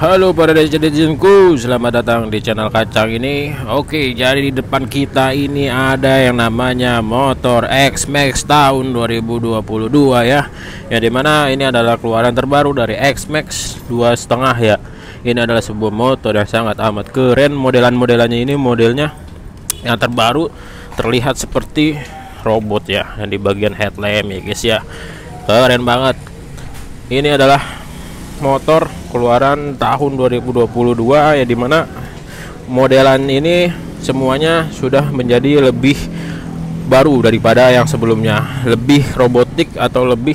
Halo para netizenku, selamat datang di channel Kacang ini. Oke, jadi di depan kita ini ada yang namanya motor X-Max tahun 2022 ya. Yang dimana ini adalah keluaran terbaru dari X-Max 2,5 ya. Ini adalah sebuah motor yang sangat amat keren. Modelannya ini modelnya yang terbaru, terlihat seperti robot ya, yang di bagian headlamp ya guys ya. Keren banget. Ini adalah motor keluaran tahun 2022 ya, dimana modelan ini semuanya sudah menjadi lebih baru daripada yang sebelumnya, lebih robotik atau lebih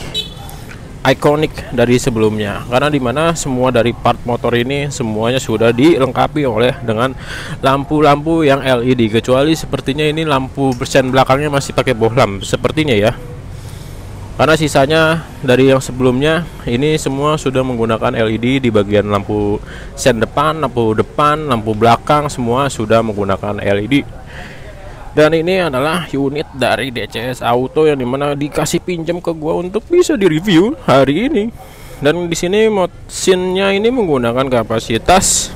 ikonik dari sebelumnya, karena dimana semua dari part motor ini semuanya sudah dilengkapi oleh dengan lampu-lampu yang LED, kecuali sepertinya ini lampu persen belakangnya masih pakai bohlam sepertinya ya. Karena sisanya dari yang sebelumnya ini semua sudah menggunakan LED di bagian lampu sen depan, lampu belakang semua sudah menggunakan LED. Dan ini adalah unit dari DCS Auto yang dimana dikasih pinjam ke gua untuk bisa direview hari ini. Dan di sini mesinnya ini menggunakan kapasitas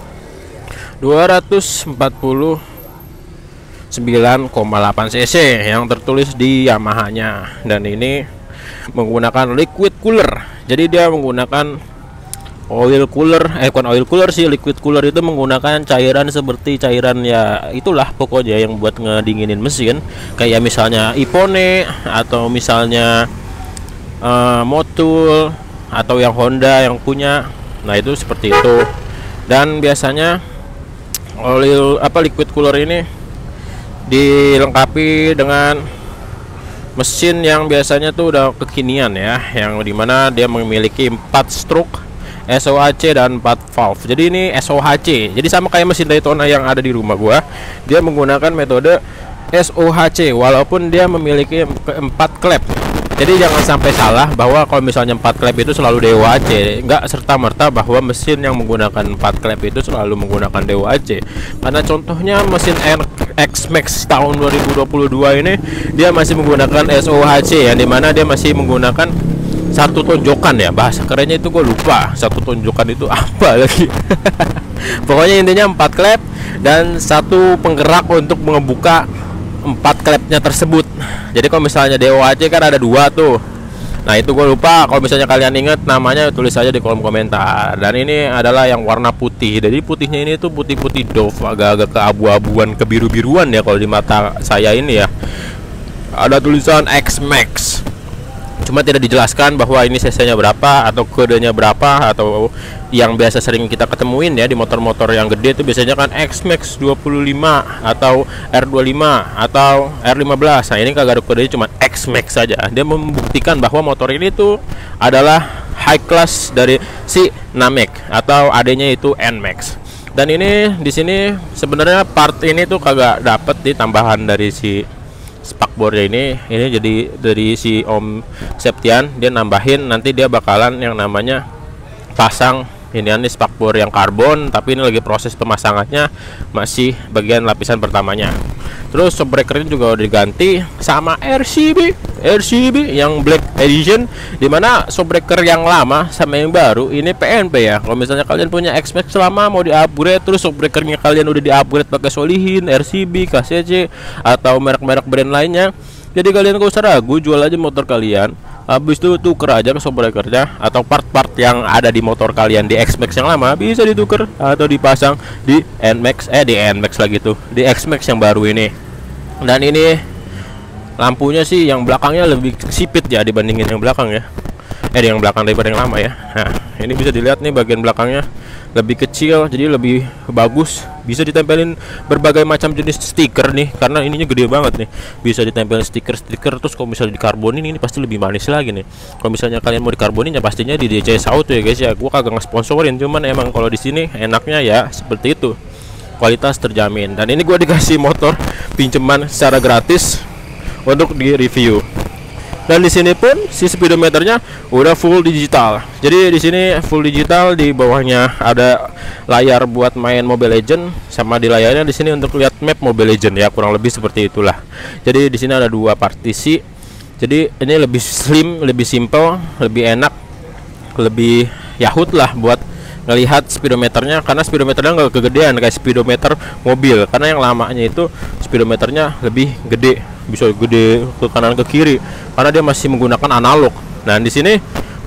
249,8 cc yang tertulis di Yamaha-nya, dan ini menggunakan liquid cooler. Jadi dia menggunakan oil cooler, bukan oil cooler sih, liquid cooler itu menggunakan cairan seperti cairan ya itulah pokoknya yang buat ngedinginin mesin, kayak misalnya Ipone atau misalnya Motul atau yang Honda yang punya. Nah itu seperti itu. Dan biasanya liquid cooler ini dilengkapi dengan mesin yang biasanya tuh udah kekinian ya, yang dimana dia memiliki 4 stroke SOHC dan 4 valve. Jadi ini SOHC, jadi sama kayak mesin Daytona yang ada di rumah gua, dia menggunakan metode SOHC walaupun dia memiliki 4 klep. Jadi jangan sampai salah bahwa kalau misalnya 4 klep itu selalu DOHC. Enggak serta-merta bahwa mesin yang menggunakan 4 klep itu selalu menggunakan DOHC. Karena contohnya mesin X-Max tahun 2022 ini dia masih menggunakan SOHC, yang dimana dia masih menggunakan satu tonjokan ya, bahasa kerennya itu gue lupa satu tonjokan itu apa lagi. Pokoknya intinya 4 klep dan satu penggerak untuk membuka 4 klepnya tersebut. Jadi kalau misalnya DOHC kan ada 2 tuh. Nah itu gue lupa, kalau misalnya kalian ingat namanya tulis aja di kolom komentar. Dan ini adalah yang warna putih. Jadi putihnya ini tuh putih-putih doff, agak-agak keabu-abuan, kebiru-biruan ya kalau di mata saya ini ya. Ada tulisan X-Max, cuma tidak dijelaskan bahwa ini cc-nya berapa atau kodenya berapa, atau yang biasa sering kita ketemuin ya di motor-motor yang gede itu biasanya kan X-Max 25 atau R25 atau R15. Nah ini kagak ada kodenya, cuma X-Max saja. Dia membuktikan bahwa motor ini tuh adalah high class dari si Namek atau adanya itu NMAX. Dan ini di sini sebenarnya part ini tuh kagak dapet di tambahan dari si spakbornya ini jadi dari si Om Septian, dia nambahin, nanti dia bakalan yang namanya pasang ini spakbor yang karbon, tapi ini lagi proses pemasangannya, masih bagian lapisan pertamanya. Terus shockbreakernya juga udah diganti sama RCB yang Black Edition, dimana shockbreaker yang lama sama yang baru ini PNP ya. Kalau misalnya kalian punya X-Max lama mau di-upgrade, terus shockbreakernya kalian udah di-upgrade pakai Solihin, RCB, KCC atau merek-merek brand lainnya, jadi kalian gak usah ragu, jual aja motor kalian, habis itu tuker aja ke shockbreakernya atau part-part yang ada di motor kalian di X-Max yang lama bisa dituker atau dipasang di NMAX, di NMAX lagi tuh, di X-Max yang baru ini. Dan ini lampunya sih yang belakangnya lebih sipit ya dibandingin yang belakang ya, yang belakang daripada yang lama ya. Nah ini bisa dilihat nih bagian belakangnya lebih kecil, jadi lebih bagus. Bisa ditempelin berbagai macam jenis stiker nih, karena ininya gede banget nih, bisa ditempelin stiker-stiker. Terus kalau misalnya dikarbonin ini pasti lebih manis lagi nih. Kalau misalnya kalian mau dikarbonin ya pastinya di DCS Auto ya guys ya. Gua kagak nge-sponsorin, cuman emang kalau di sini enaknya ya seperti itu, kualitas terjamin. Dan ini gua dikasih motor pinjaman secara gratis untuk di review. Dan di sini pun si speedometernya udah full digital. Jadi di sini full digital, di bawahnya ada layar buat main Mobile Legend, sama di layarnya di sini untuk lihat map Mobile Legend ya, kurang lebih seperti itulah. Jadi di sini ada 2 partisi. Jadi ini lebih slim, lebih simple, lebih enak, lebih yahut lah buat ngelihat speedometernya, karena speedometernya nggak kegedean kayak speedometer mobil, karena yang lamanya itu speedometernya lebih gede, bisa gede ke kanan ke kiri karena dia masih menggunakan analog. Nah, di sini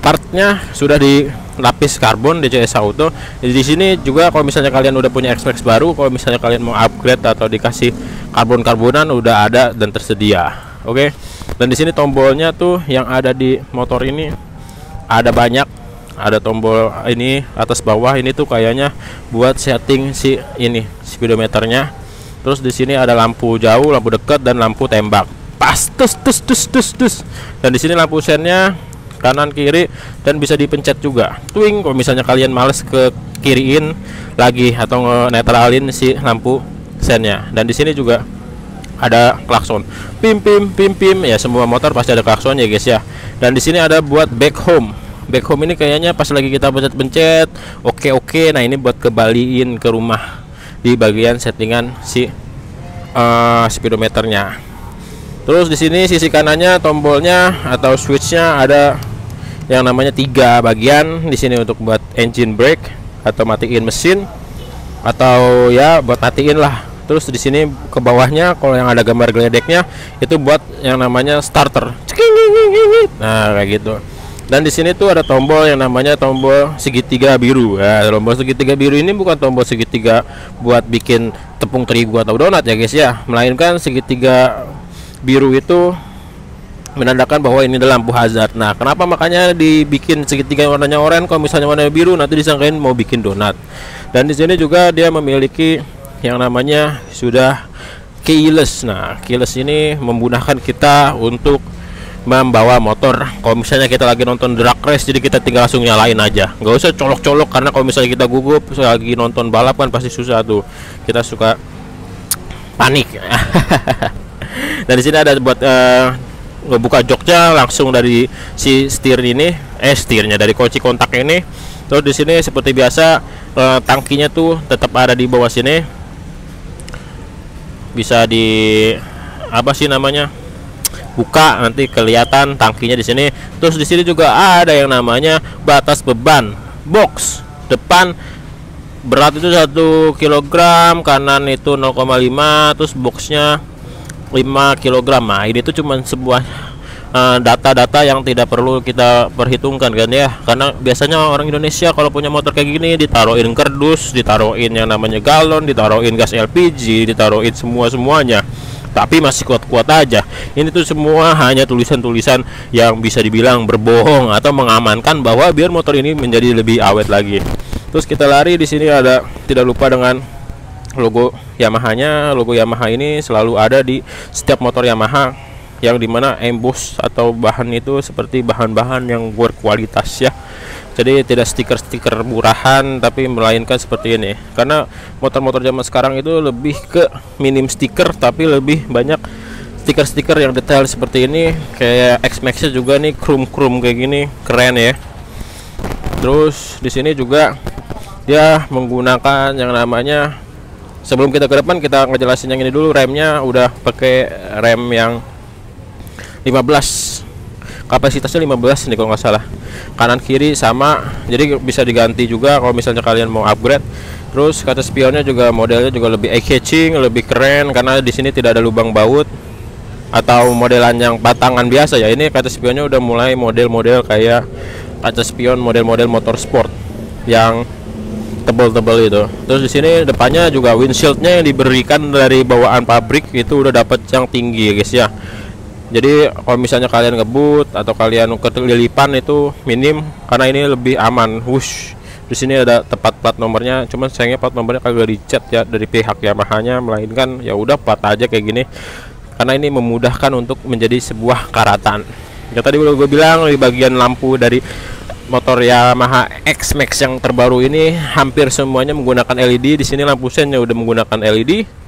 partnya sudah dilapis karbon di CS Auto. Jadi di sini juga kalau misalnya kalian udah punya X-Max baru, kalau misalnya kalian mau upgrade atau dikasih karbon-karbonan udah ada dan tersedia. Oke. Dan di sini tombolnya tuh yang ada di motor ini ada banyak, ada tombol ini atas bawah, ini tuh kayaknya buat setting si ini speedometernya. Terus di sini ada lampu jauh, lampu dekat, dan lampu tembak. Pas tus. Dan di sini lampu sennya kanan kiri dan bisa dipencet juga. Twing kalau misalnya kalian males ke kiriin lagi atau netralin si lampu sennya. Dan di sini juga ada klakson. Pim ya, semua motor pasti ada klakson ya guys ya. Dan di sini ada buat back home. Back home ini kayaknya pas lagi kita pencet-pencet oke. Nah, ini buat kembaliin ke rumah di bagian settingan si speedometernya. Terus di sini sisi kanannya tombolnya atau switchnya ada yang namanya 3 bagian. Di sini untuk buat engine brake atau matiin mesin, atau ya buat matiin lah. Terus di sini ke bawahnya kalau yang ada gambar geledeknya itu buat yang namanya starter. Nah, kayak gitu. Dan di sini tuh ada tombol yang namanya tombol segitiga biru. Nah, tombol segitiga biru ini bukan tombol segitiga buat bikin tepung terigu atau donat ya guys ya, melainkan segitiga biru itu menandakan bahwa ini adalah lampu hazard. Nah, kenapa makanya dibikin segitiga warnanya oranye? Kalau misalnya warna biru nanti disangkain mau bikin donat. Dan di sini juga dia memiliki yang namanya sudah keyless. Nah, keyless ini memudahkan kita untuk membawa motor. Kalau misalnya kita lagi nonton drag race, jadi kita tinggal langsung nyalain aja, nggak usah colok-colok, karena kalau misalnya kita gugup lagi nonton balap kan pasti susah tuh, kita suka panik. Dan di sini ada buat ngebuka joknya langsung dari si setir ini, setirnya dari kunci kontak ini. Terus di sini seperti biasa tangkinya tuh tetap ada di bawah sini. Bisa di apa sih namanya, buka nanti kelihatan tangkinya di sini. Terus di sini juga ada yang namanya batas beban box. Depan berat itu 1 kg, kanan itu 0,5, terus boxnya 5 kg. Nah, ini tuh cuman sebuah data-data yang tidak perlu kita perhitungkan kan ya, karena biasanya orang Indonesia kalau punya motor kayak gini ditaruhin kardus, ditaruhin yang namanya galon, ditaruhin gas LPG, ditaruhin semuanya, tapi masih kuat-kuat aja. Ini tuh semua hanya tulisan-tulisan yang bisa dibilang berbohong atau mengamankan bahwa biar motor ini menjadi lebih awet lagi. Terus kita lari, di sini ada tidak lupa dengan logo Yamaha-nya. Logo Yamaha ini selalu ada di setiap motor Yamaha, yang dimana emboss atau bahan itu seperti bahan-bahan yang berkualitas ya. Jadi tidak stiker-stiker murahan, tapi melainkan seperti ini. Karena motor-motor zaman sekarang itu lebih ke minim stiker, tapi lebih banyak stiker-stiker yang detail seperti ini. Kayak X-Max-nya juga nih krum-krum kayak gini, keren ya. Terus di sini juga dia menggunakan yang namanya, sebelum kita ke depan kita ngejelasin yang ini dulu. Remnya udah pakai rem yang 15, kapasitasnya 15 nih kalau nggak salah. Kanan kiri sama, jadi bisa diganti juga kalau misalnya kalian mau upgrade. Terus kaca spionnya juga modelnya juga lebih eye catching, lebih keren karena di sini tidak ada lubang baut atau modelan yang batangan biasa ya. Ini kaca spionnya udah mulai model-model kayak kaca spion model-model motor sport yang tebal-tebal itu. Terus di sini depannya juga windshieldnya yang diberikan dari bawaan pabrik itu udah dapat yang tinggi ya guys ya. Jadi kalau misalnya kalian ngebut atau kalian kelilipan itu minim, karena ini lebih aman. Wush. Di sini ada tepat plat nomornya, cuman sayangnya plat nomornya kagak dicat ya dari pihak Yamaha-nya, melainkan ya udah plat aja kayak gini. Karena ini memudahkan untuk menjadi sebuah karatan. Ya tadi udah gue bilang di bagian lampu dari motor Yamaha X-Max yang terbaru ini hampir semuanya menggunakan LED. Di sini lampu sennya udah menggunakan LED.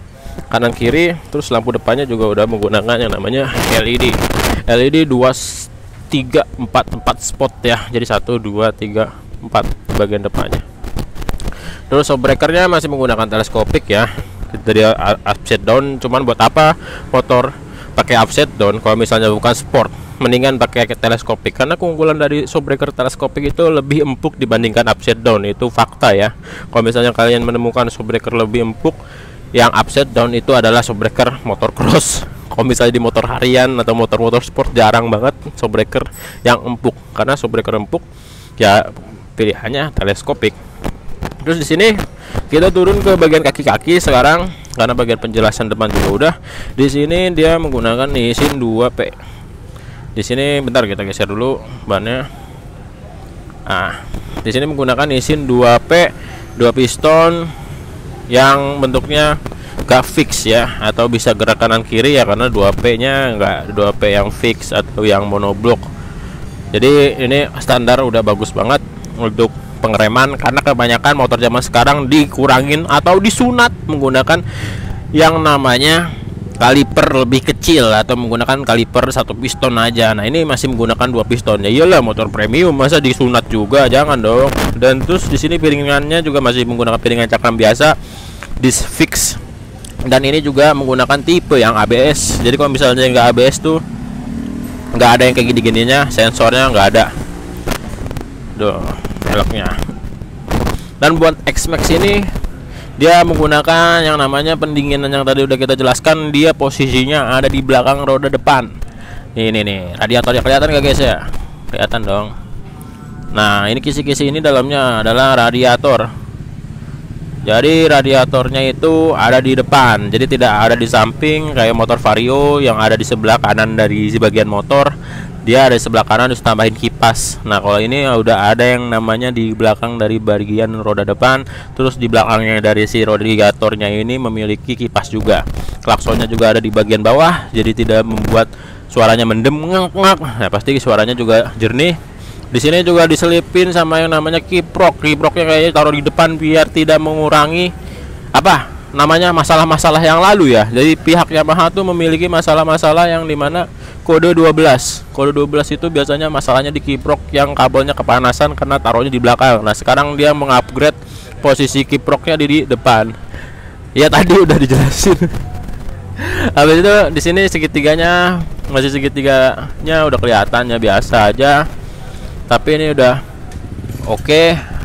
Kanan kiri, terus lampu depannya juga udah menggunakan yang namanya LED 2, 3, 4 spot ya, jadi 1, 2, 3, 4 bagian depannya. Terus shockbreakernya masih menggunakan teleskopik ya, dari upside down. Cuman buat apa motor pakai upside down kalau misalnya bukan sport? mendingan pakai teleskopik, karena keunggulan dari shockbreaker teleskopik itu lebih empuk dibandingkan upside down. Itu fakta ya. Kalau misalnya kalian menemukan shockbreaker lebih empuk yang upside down, itu adalah shockbreaker motor cross. Kalau misalnya di motor harian atau motor-motor sport jarang banget shockbreaker yang empuk, karena shockbreaker empuk ya pilihannya teleskopik. Terus di sini kita turun ke bagian kaki-kaki sekarang, karena bagian penjelasan depan juga udah. Di sini dia menggunakan Nissin 2P. Di sini bentar kita geser dulu bannya. Nah, di sini menggunakan Nissin 2P, 2 piston yang bentuknya gak fix ya, atau bisa gerak kanan kiri ya, karena 2P-nya nggak 2P yang fix atau yang monoblok. Jadi ini standar udah bagus banget untuk pengereman, karena kebanyakan motor zaman sekarang dikurangin atau disunat menggunakan yang namanya kaliper lebih kecil atau menggunakan kaliper 1 piston aja. Nah, ini masih menggunakan 2 piston. Ya iyalah, motor premium masa disunat juga, jangan dong. Dan terus di sini piringannya juga masih menggunakan piringan cakram biasa, disc fix. Dan ini juga menggunakan tipe yang ABS. Jadi kalau misalnya nggak ABS tuh nggak ada yang kayak gini-gininya, sensornya nggak ada. Duh, velgnya. Dan buat X-Max ini dia menggunakan yang namanya pendinginan yang tadi udah kita jelaskan. Dia posisinya ada di belakang roda depan. Ini nih radiatornya, kelihatan gak guys ya? Kelihatan dong. Nah, ini kisi-kisi ini dalamnya adalah radiator. Jadi radiatornya itu ada di depan, jadi tidak ada di samping kayak motor Vario yang ada di sebelah kanan dari bagian motor. Dia ada di sebelah kanan, terus tambahin kipas. Nah, kalau ini udah ada yang namanya di belakang dari bagian roda depan, terus di belakangnya dari si radiatornya ini memiliki kipas juga. Klaksonnya juga ada di bagian bawah, jadi tidak membuat suaranya mendem ngak-ngak. Nah, pasti suaranya juga jernih. Di sini juga diselipin sama yang namanya kiprok. Kiproknya kayaknya taruh di depan biar tidak mengurangi apa namanya masalah-masalah yang lalu ya. Jadi pihak Yamaha tuh memiliki masalah-masalah yang dimana kode 12 itu biasanya masalahnya di kiprok yang kabelnya kepanasan karena taruhnya di belakang. Nah, sekarang dia mengupgrade posisi kiproknya di depan. Ya tadi udah dijelasin. Habis itu di sini segitiganya masih segitiganya udah kelihatannya biasa aja. Tapi ini udah oke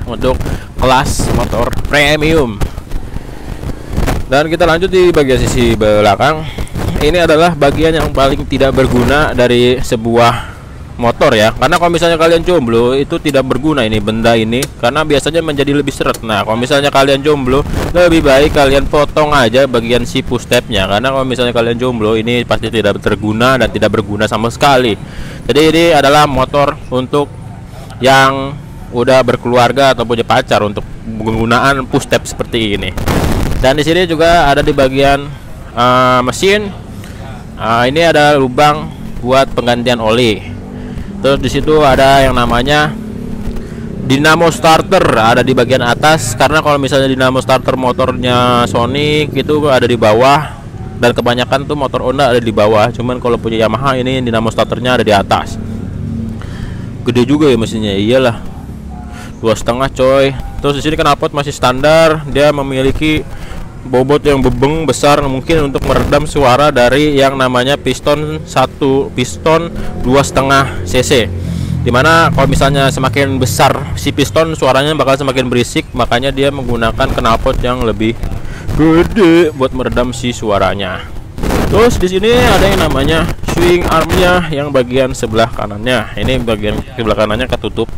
untuk kelas motor premium. Dan kita lanjut di bagian sisi belakang. Ini adalah bagian yang paling tidak berguna dari sebuah motor ya, karena kalau misalnya kalian jomblo itu tidak berguna ini benda ini, karena biasanya menjadi lebih seret. Nah, kalau misalnya kalian jomblo, lebih baik kalian potong aja bagian si push tab-nya, karena kalau misalnya kalian jomblo ini pasti tidak berguna dan tidak berguna sama sekali. Jadi ini adalah motor untuk yang udah berkeluarga atau punya pacar untuk penggunaan push tab seperti ini. Dan di sini juga ada di bagian mesin. Ini ada lubang buat penggantian oli. Terus di situ ada yang namanya dinamo starter, ada di bagian atas, karena kalau misalnya dinamo starter motornya Sonic itu ada di bawah, dan kebanyakan tuh motor Honda ada di bawah. Cuman kalau punya Yamaha ini dinamo starternya ada di atas. Gede juga ya mesinnya, iyalah 2,5 coy. Terus di sini knalpot masih standar, dia memiliki bobot yang bebeng besar, mungkin untuk meredam suara dari yang namanya piston 2,5 cc. Dimana kalau misalnya semakin besar si piston, suaranya bakal semakin berisik, makanya dia menggunakan knalpot yang lebih gede buat meredam si suaranya. Terus di sini ada yang namanya swing armnya yang bagian sebelah kanannya. Ini bagian sebelah kanannya ketutup,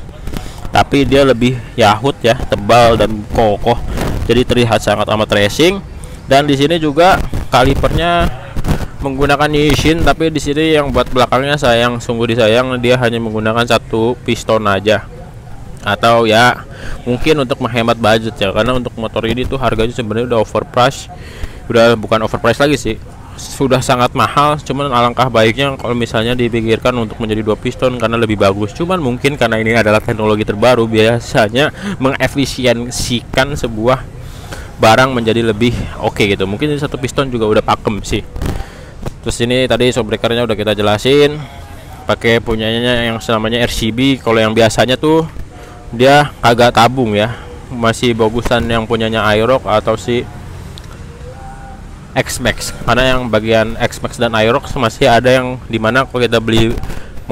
tapi dia lebih yahut ya, tebal dan kokoh. Jadi terlihat sangat amat racing. Dan di sini juga kalipernya menggunakan Nissin, tapi di sini yang buat belakangnya sayang, sungguh disayang, dia hanya menggunakan 1 piston aja. Atau ya mungkin untuk menghemat budget ya, karena untuk motor ini tuh harganya sebenarnya udah overprice. Udah bukan overprice lagi sih, sudah sangat mahal. Cuman alangkah baiknya kalau misalnya dipikirkan untuk menjadi 2 piston karena lebih bagus. Cuman mungkin karena ini adalah teknologi terbaru, biasanya mengefisiensikan sebuah barang menjadi lebih oke gitu. Mungkin 1 piston juga udah pakem sih. Terus ini tadi shockbreakernya udah kita jelasin, pakai punyanya yang namanya RCB. Kalau yang biasanya tuh dia agak tabung ya, masih bagusan yang punyanya Aerox atau si X-Max, karena yang bagian X-Max dan Aerox masih ada yang dimana kalau kita beli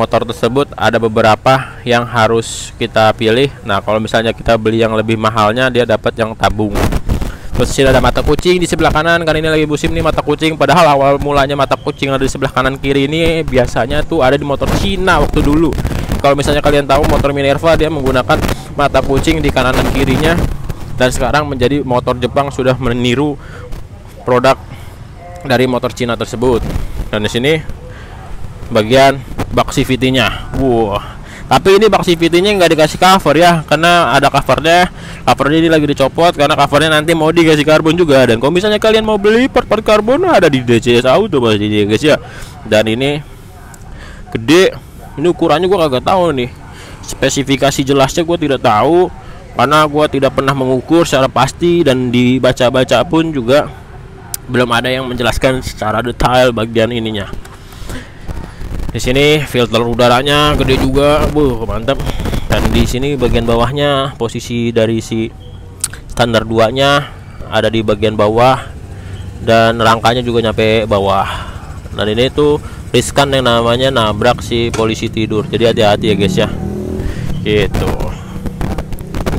motor tersebut ada beberapa yang harus kita pilih. Nah, kalau misalnya kita beli yang lebih mahalnya, dia dapat yang tabung. Terus sini ada mata kucing di sebelah kanan. Kan ini lagi musim nih mata kucing. Padahal awal mulanya mata kucing ada di sebelah kanan kiri ini biasanya tuh ada di motor Cina waktu dulu. Kalau misalnya kalian tahu motor Minerva, dia menggunakan mata kucing di kanan dan kirinya. Dan sekarang menjadi motor Jepang sudah meniru produk dari motor Cina tersebut. Dan di sini bagian bak CVT-nya. Tapi ini bak CVT-nya nggak dikasih cover ya, karena ada covernya. Covernya ini lagi dicopot karena covernya nanti mau dikasih karbon juga. Dan kalau misalnya kalian mau beli part-part karbon, ada di DCS Auto pasti guys ya. Dan ini gede. Ini ukurannya gua kagak tahu nih. Spesifikasi jelasnya gua tidak tahu, karena gua tidak pernah mengukur secara pasti, dan dibaca-baca pun juga belum ada yang menjelaskan secara detail bagian ininya. Di sini filter udaranya gede juga, mantap. Dan di sini bagian bawahnya, posisi dari si standar 2-nya ada di bagian bawah, dan rangkanya juga nyampe bawah. Dan ini tuh riskan yang namanya nabrak si polisi tidur, jadi hati-hati ya guys ya, gitu.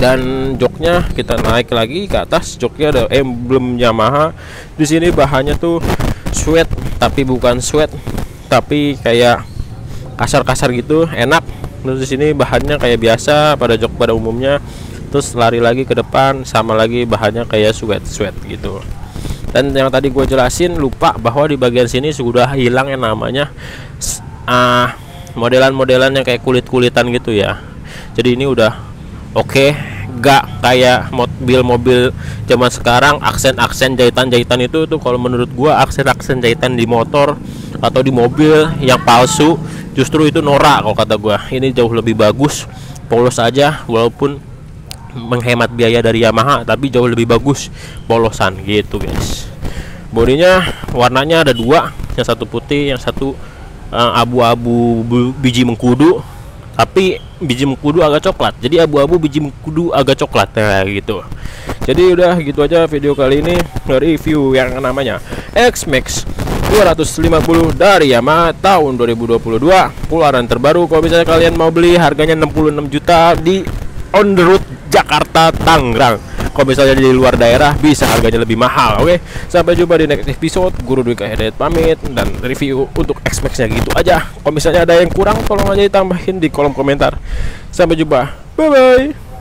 Dan joknya kita naik lagi ke atas, joknya ada emblem Yamaha. Di sini bahannya tuh sweat, tapi bukan sweat, tapi kayak kasar-kasar gitu, enak. Terus di sini bahannya kayak biasa pada jok pada umumnya. Terus lari lagi ke depan, sama lagi bahannya kayak sweat gitu. Dan yang tadi gue jelasin lupa bahwa di bagian sini sudah hilang yang namanya modelan-modelan yang kayak kulit-kulitan gitu ya. Jadi ini udah oke, gak kayak mobil-mobil zaman sekarang aksen-aksen jahitan-jahitan itu tuh. Kalau menurut gua aksen-aksen jahitan di motor atau di mobil yang palsu justru itu norak kalau kata gua. Ini jauh lebih bagus, polos aja, walaupun menghemat biaya dari Yamaha, tapi jauh lebih bagus polosan gitu guys. Bodinya warnanya ada dua, yang satu putih, yang satu abu-abu biji mengkudu. Tapi biji mengkudu agak coklat, jadi abu-abu biji mengkudu agak coklat, nah gitu. Jadi udah gitu aja video kali ini, review yang namanya X-Max 250 dari Yamaha tahun 2022, keluaran terbaru. Kalau misalnya kalian mau beli, harganya 66 juta di on the road Jakarta Tangerang. Kalau misalnya di luar daerah bisa harganya lebih mahal. Oke, sampai jumpa di next episode. Guru Dwi Hidayat pamit, dan review untuk X-Max-nya gitu aja. Kalau misalnya ada yang kurang, tolong aja ditambahin di kolom komentar. Sampai jumpa, bye bye.